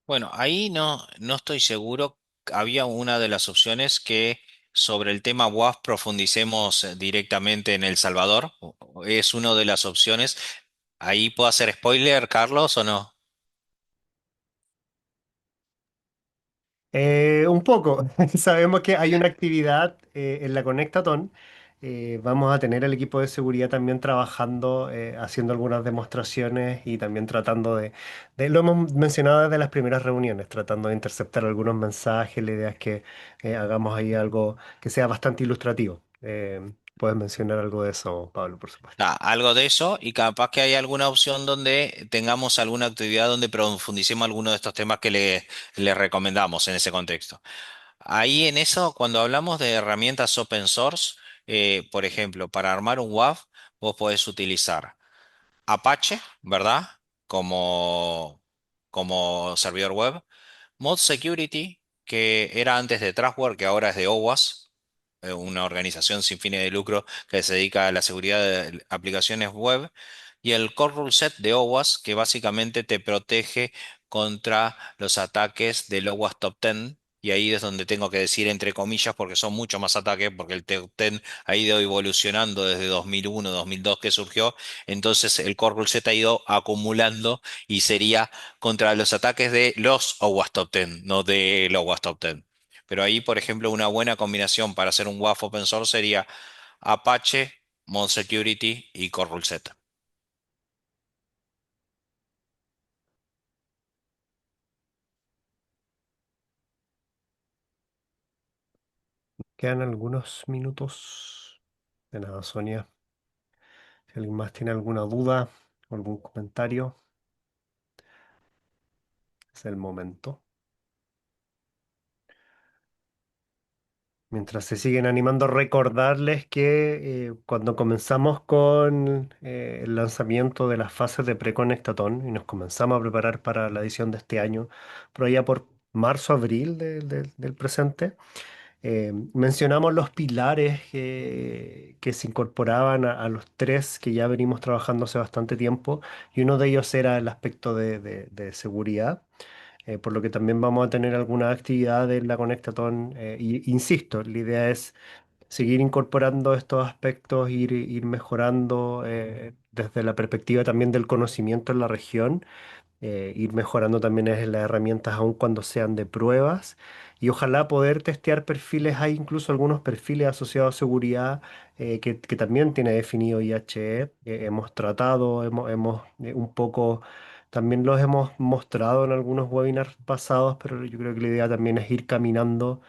[SPEAKER 1] Bueno, ahí no estoy seguro. había una de las opciones que sobre el tema WAF profundicemos directamente en El Salvador. Es una de las opciones. ¿Ahí puedo hacer spoiler, Carlos, o no?
[SPEAKER 2] Un poco. Sabemos que hay una actividad en la Conectaton. Vamos a tener el equipo de seguridad también trabajando, haciendo algunas demostraciones y también tratando lo hemos mencionado desde las primeras reuniones, tratando de interceptar algunos mensajes. La idea es que hagamos ahí algo que sea bastante ilustrativo. Puedes mencionar algo de eso, Pablo, por supuesto.
[SPEAKER 1] Algo de eso y capaz que hay alguna opción donde tengamos alguna actividad donde profundicemos alguno de estos temas que le recomendamos en ese contexto. Ahí en eso, cuando hablamos de herramientas open source, por ejemplo, para armar un WAF, vos podés utilizar Apache, ¿verdad? Como, como servidor web. Mod Security, que era antes de Trustware, que ahora es de OWASP, una organización sin fines de lucro que se dedica a la seguridad de aplicaciones web. Y el Core Rule Set de OWASP, que básicamente te protege contra los ataques del OWASP Top 10. Y ahí es donde tengo que decir entre comillas, porque son muchos más ataques, porque el Top 10 ha ido evolucionando desde 2001, 2002 que surgió. Entonces el Core Rule Set ha ido acumulando y sería contra los ataques de los OWASP Top 10, no de los OWASP Top 10. Pero ahí, por ejemplo, una buena combinación para hacer un WAF open source sería Apache, Mod Security y Core Rule Set.
[SPEAKER 2] Quedan algunos minutos. De nada, Sonia. Si alguien más tiene alguna duda o algún comentario, es el momento. Mientras se siguen animando, recordarles que cuando comenzamos con el lanzamiento de las fases de Preconectatón y nos comenzamos a preparar para la edición de este año, por allá por marzo, abril del presente, mencionamos los pilares que se incorporaban a los tres que ya venimos trabajando hace bastante tiempo y uno de ellos era el aspecto de seguridad, por lo que también vamos a tener alguna actividad en la Conectatón. Y insisto, la idea es seguir incorporando estos aspectos, ir mejorando desde la perspectiva también del conocimiento en la región, ir mejorando también es las herramientas aun cuando sean de pruebas y ojalá poder testear perfiles. Hay incluso algunos perfiles asociados a seguridad que también tiene definido IHE. Hemos tratado, hemos un poco, también los hemos mostrado en algunos webinars pasados, pero yo creo que la idea también es ir caminando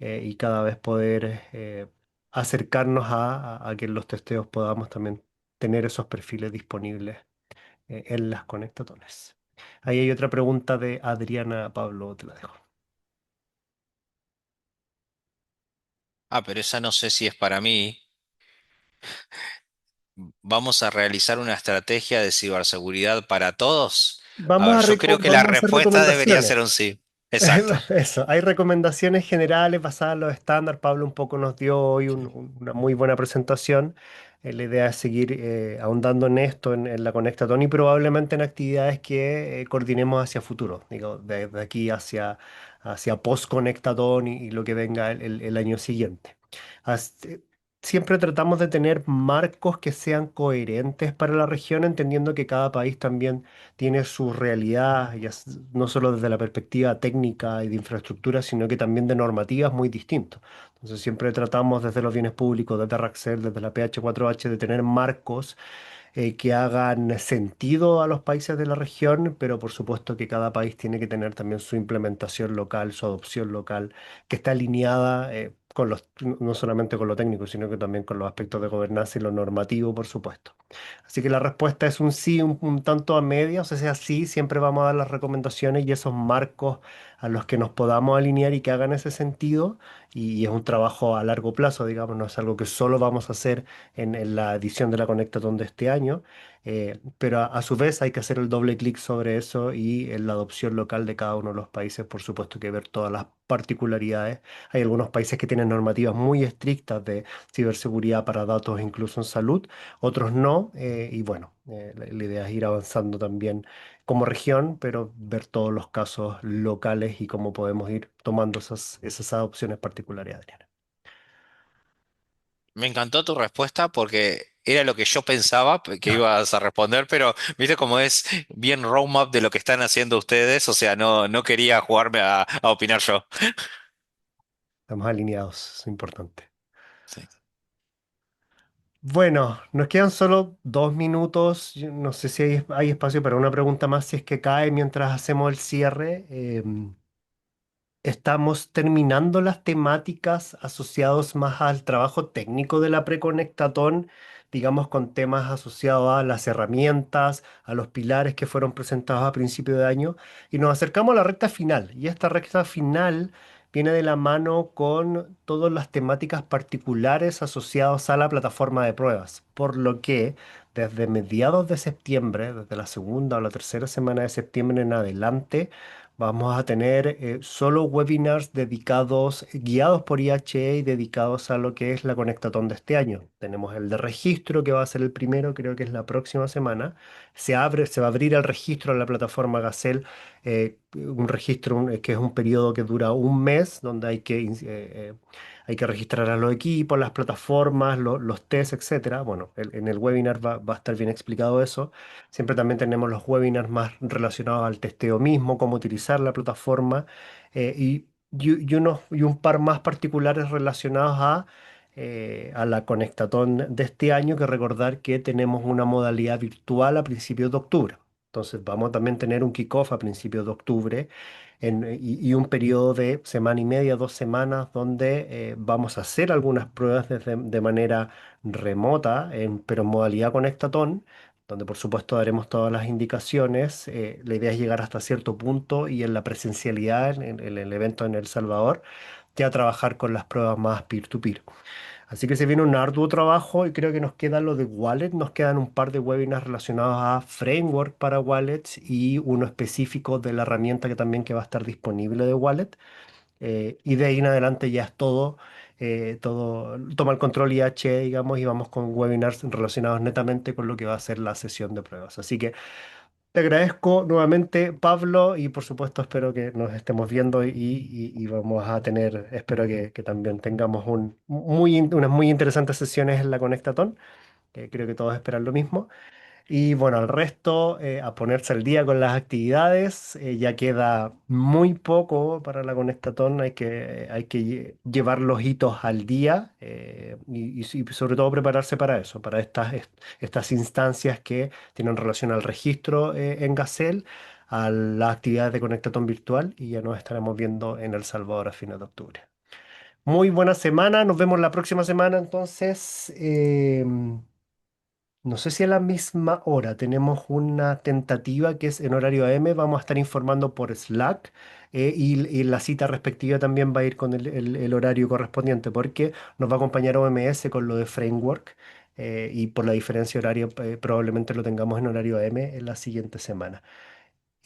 [SPEAKER 2] y cada vez poder acercarnos a que en los testeos podamos también tener esos perfiles disponibles en las conectatones. Ahí hay otra pregunta de Adriana Pablo, te la dejo.
[SPEAKER 1] Pero esa no sé si es para mí. ¿Vamos a realizar una estrategia de ciberseguridad para todos? A ver, yo creo que la
[SPEAKER 2] Vamos a hacer
[SPEAKER 1] respuesta debería
[SPEAKER 2] recomendaciones.
[SPEAKER 1] ser un sí. Exacto.
[SPEAKER 2] Eso, hay recomendaciones generales basadas en los estándares. Pablo un poco nos dio hoy una muy buena presentación. La idea es seguir ahondando en esto, en la Conectatón y probablemente en actividades que coordinemos hacia futuro, digo, de aquí hacia post-Conectatón y lo que venga el año siguiente. As- eh, Siempre tratamos de tener marcos que sean coherentes para la región, entendiendo que cada país también tiene su realidad, no solo desde la perspectiva técnica y de infraestructura, sino que también de normativas muy distintos. Entonces siempre tratamos desde los bienes públicos, desde RACSER, desde la PH4H, de tener marcos que hagan sentido a los países de la región, pero por supuesto que cada país tiene que tener también su implementación local, su adopción local, que está alineada con no solamente con lo técnico, sino que también con los aspectos de gobernanza y lo normativo, por supuesto. Así que la respuesta es un sí, un tanto a medias, o sea, sí, siempre vamos a dar las recomendaciones y esos marcos a los que nos podamos alinear y que hagan ese sentido. Y es un trabajo a largo plazo, digamos, no es algo que solo vamos a hacer en la edición de la Conectatón de este año, pero a su vez hay que hacer el doble clic sobre eso y en la adopción local de cada uno de los países, por supuesto que ver todas las particularidades. Hay algunos países que tienen normativas muy estrictas de ciberseguridad para datos, incluso en salud, otros no, y bueno. La idea es ir avanzando también como región, pero ver todos los casos locales y cómo podemos ir tomando esas adopciones particulares, Adriana.
[SPEAKER 1] Me encantó tu respuesta porque era lo que yo pensaba que ibas a responder, pero viste cómo es bien roadmap de lo que están haciendo ustedes, o sea, no quería jugarme a opinar yo.
[SPEAKER 2] Estamos alineados, es importante.
[SPEAKER 1] Sí.
[SPEAKER 2] Bueno, nos quedan solo 2 minutos. Yo no sé si hay espacio para una pregunta más, si es que cae mientras hacemos el cierre. Estamos terminando las temáticas asociadas más al trabajo técnico de la Preconectatón, digamos con temas asociados a las herramientas, a los pilares que fueron presentados a principio de año, y nos acercamos a la recta final. Y esta recta final viene de la mano con todas las temáticas particulares asociadas a la plataforma de pruebas, por lo que desde mediados de septiembre, desde la segunda o la tercera semana de septiembre en adelante, vamos a tener solo webinars dedicados, guiados por IHE y dedicados a lo que es la Conectatón de este año. Tenemos el de registro, que va a ser el primero, creo que es la próxima semana. Se va a abrir el registro en la plataforma Gacel, un registro que es un periodo que dura un mes, donde hay que registrar a los equipos, las plataformas, los tests, etcétera. Bueno, en el webinar va a estar bien explicado eso. Siempre también tenemos los webinars más relacionados al testeo mismo, cómo utilizar la plataforma, y un par más particulares relacionados a la Conectatón de este año, que recordar que tenemos una modalidad virtual a principios de octubre. Entonces vamos a también tener un kickoff a principios de octubre y un periodo de semana y media, 2 semanas, donde vamos a hacer algunas pruebas de manera remota, pero en modalidad Conectatón, donde por supuesto daremos todas las indicaciones. La idea es llegar hasta cierto punto y en la presencialidad, en el evento en El Salvador, ya trabajar con las pruebas más peer-to-peer. Así que se viene un arduo trabajo y creo que nos queda lo de Wallet. Nos quedan un par de webinars relacionados a framework para wallets y uno específico de la herramienta que va a estar disponible de Wallet. Y de ahí en adelante ya es todo toma el control IH, digamos, y vamos con webinars relacionados netamente con lo que va a ser la sesión de pruebas. Así que te agradezco nuevamente, Pablo, y por supuesto espero que nos estemos viendo y vamos a tener, espero que también tengamos unas muy interesantes sesiones en la Conectatón, que creo que todos esperan lo mismo. Y bueno, al resto, a ponerse al día con las actividades. Ya queda muy poco para la Conectatón. Hay que llevar los hitos al día, y sobre todo prepararse para eso, para estas instancias que tienen relación al registro en Gacel, a las actividades de Conectatón virtual, y ya nos estaremos viendo en El Salvador a fines de octubre. Muy buena semana, nos vemos la próxima semana entonces. No sé si a la misma hora tenemos una tentativa que es en horario AM. Vamos a estar informando por Slack, y la cita respectiva también va a ir con el horario correspondiente, porque nos va a acompañar OMS con lo de Framework, y por la diferencia horaria probablemente lo tengamos en horario AM en la siguiente semana.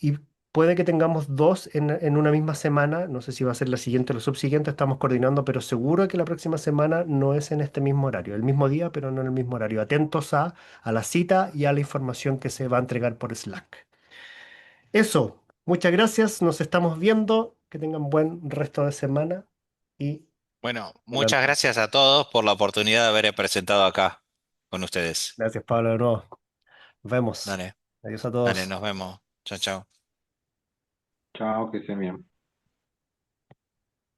[SPEAKER 2] Y puede que tengamos dos en una misma semana. No sé si va a ser la siguiente o la subsiguiente, estamos coordinando, pero seguro que la próxima semana no es en este mismo horario, el mismo día, pero no en el mismo horario. Atentos a la cita y a la información que se va a entregar por Slack. Eso, muchas gracias, nos estamos viendo, que tengan buen resto de semana y
[SPEAKER 1] Bueno, muchas
[SPEAKER 2] adelante.
[SPEAKER 1] gracias a todos por la oportunidad de haber presentado acá con ustedes.
[SPEAKER 2] Gracias, Pablo, de nuevo. Nos vemos.
[SPEAKER 1] Dale,
[SPEAKER 2] Adiós a
[SPEAKER 1] dale,
[SPEAKER 2] todos.
[SPEAKER 1] nos vemos. Chao, chao.
[SPEAKER 3] Chao, que estén bien.